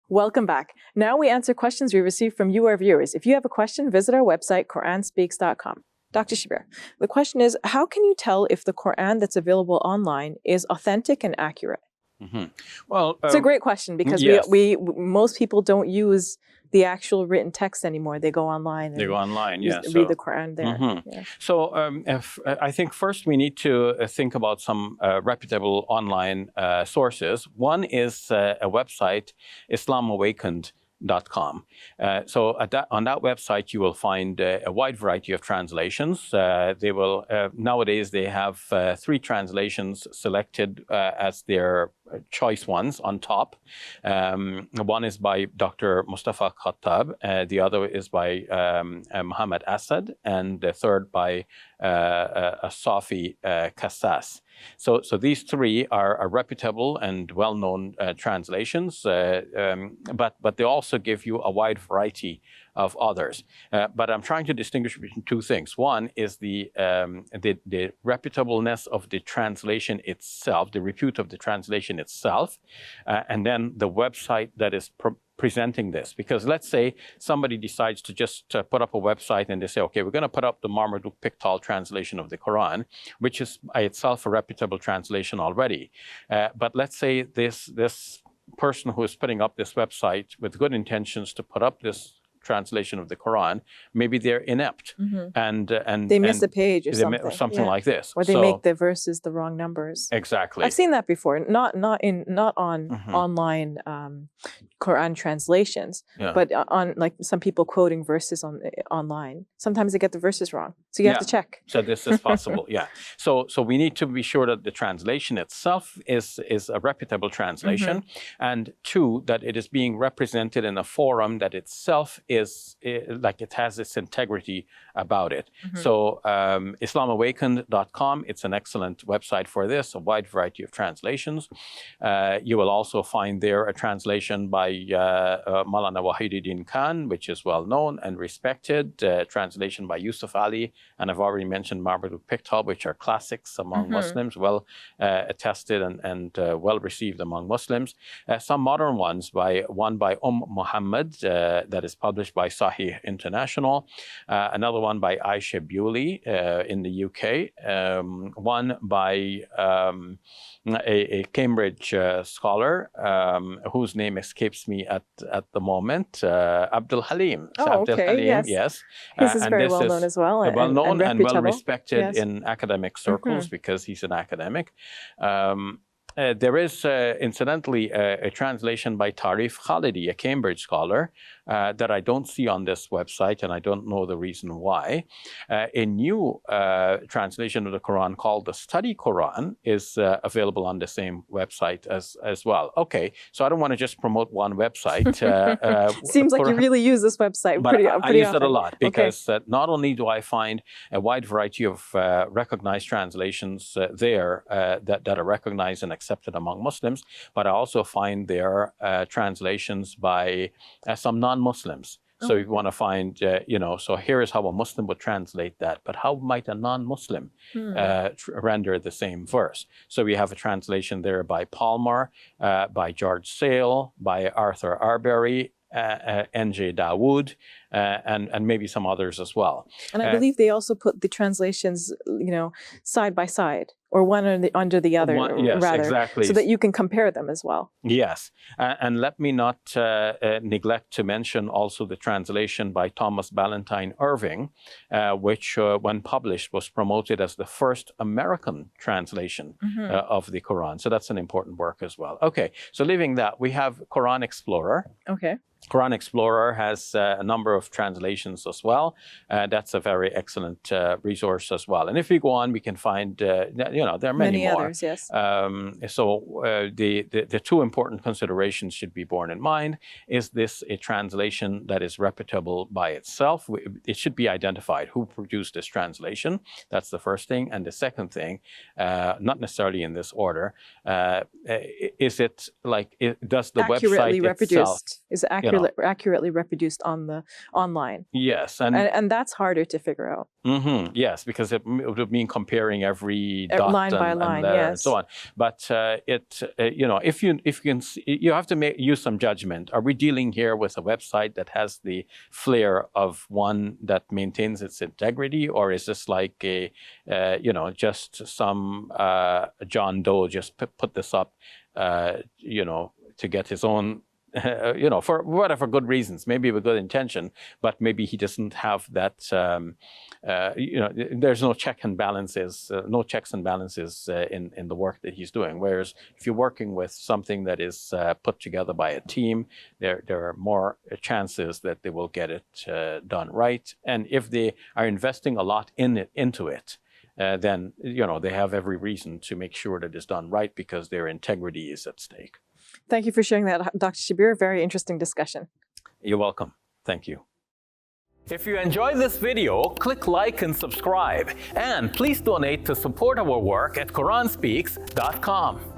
Welcome back. Now we answer questions we received from you, our viewers. If you have a question, visit our website, QuranSpeaks.com. Dr. Shabir, the question is, how can you tell if the Quran that's available online is authentic and accurate? Well, it's a great question because yes. most people don't use the actual written text anymore. They go online and read the Quran there. Yeah. So I think first we need to think about some reputable online sources. One is a website, IslamAwakened.com. So on that website, you will find a wide variety of translations. Nowadays they have 3 translations selected as their choice ones on top. One is by Dr. Mustafa Khattab, the other is by Muhammad Asad, and the third by Safi Kassas. So these 3 are reputable and well-known translations, but they also give you a wide variety of others. But I'm trying to distinguish between 2 things. One is the reputableness of the translation itself, the repute of the translation itself, and then the website that is presenting this. Because let's say somebody decides to just put up a website and they say, okay, we're going to put up the Marmaduke Pickthall translation of the Quran, which is by itself a reputable translation already. But let's say this person who is putting up this website with good intentions to put up this translation of the Quran, maybe they're inept and they miss a page or something, like this, or they make the verses the wrong numbers. Exactly, I've seen that before. Not on online Quran translations, but on like some people quoting verses online. Sometimes they get the verses wrong, so you have to check. So this is possible, So we need to be sure that the translation itself is a reputable translation, and 2, that it is being represented in a forum that itself is like it has its integrity about it. So IslamAwakened.com, it's an excellent website for this, a wide variety of translations. You will also find there a translation by Maulana Wahiduddin Khan, which is well known and respected, translation by Yusuf Ali, and I've already mentioned Marmaduke Pickthall, which are classics among Muslims, well attested and well received among Muslims. Some modern ones, one by Muhammad, that is published by Sahih International, another one by Aisha Bewley in the UK, one by a Cambridge scholar whose name escapes me at the moment, Abdul Halim. Abdul Halim, yes. This is very well known as well. Well known and well respected in academic circles because he's an academic. There is, incidentally, a translation by Tarif Khalidi, a Cambridge scholar, that I don't see on this website, and I don't know the reason why. A new translation of the Quran called the Study Quran is available on the same website as well. Okay, so I don't want to just promote one website. Seems like you really use this website pretty often. I use it a lot because not only do I find a wide variety of recognized translations there that are recognized and accepted among Muslims, but I also find there translations by some non-Muslims. So you want to find, so here is how a Muslim would translate that, but how might a non-Muslim render the same verse? So we have a translation there by Palmer, by George Sale, by Arthur Arbery, N.J. Dawood, and maybe some others as well. And I believe they also put the translations, side by side, or one under the other, rather, exactly, so that you can compare them as well. Yes, and let me not neglect to mention also the translation by Thomas Ballantyne Irving, which, when published, was promoted as the first American translation of the Quran. So that's an important work as well. Okay, so leaving that, we have Quran Explorer. Okay. Quran Explorer has a number of translations as well. That's a very excellent resource as well. And if we go on, we can find, there are many more. Others, yes. The 2 important considerations should be borne in mind. Is this a translation that is reputable by itself? It should be identified who produced this translation. That's the first thing. And the second thing, not necessarily in this order, is it like, does the accurately website reproduced? itself, is it accurately reproduced on the online? Yes, and that's harder to figure out. Yes, because it would mean comparing every dot line by and line, letter and yes. so on. But if you can, you have to use some judgment. Are we dealing here with a website that has the flair of one that maintains its integrity, or is this like a just some John Doe just put this up, to get his own. For whatever good reasons, maybe with good intention, but maybe he doesn't have that. There's no checks and balances in the work that he's doing. Whereas if you're working with something that is put together by a team, there are more chances that they will get it done right. And if they are investing a lot into it, then they have every reason to make sure that it's done right because their integrity is at stake. Thank you for sharing that, Dr. Shabir. Very interesting discussion. You're welcome. Thank you. If you enjoyed this video, click like and subscribe. And please donate to support our work at QuranSpeaks.com.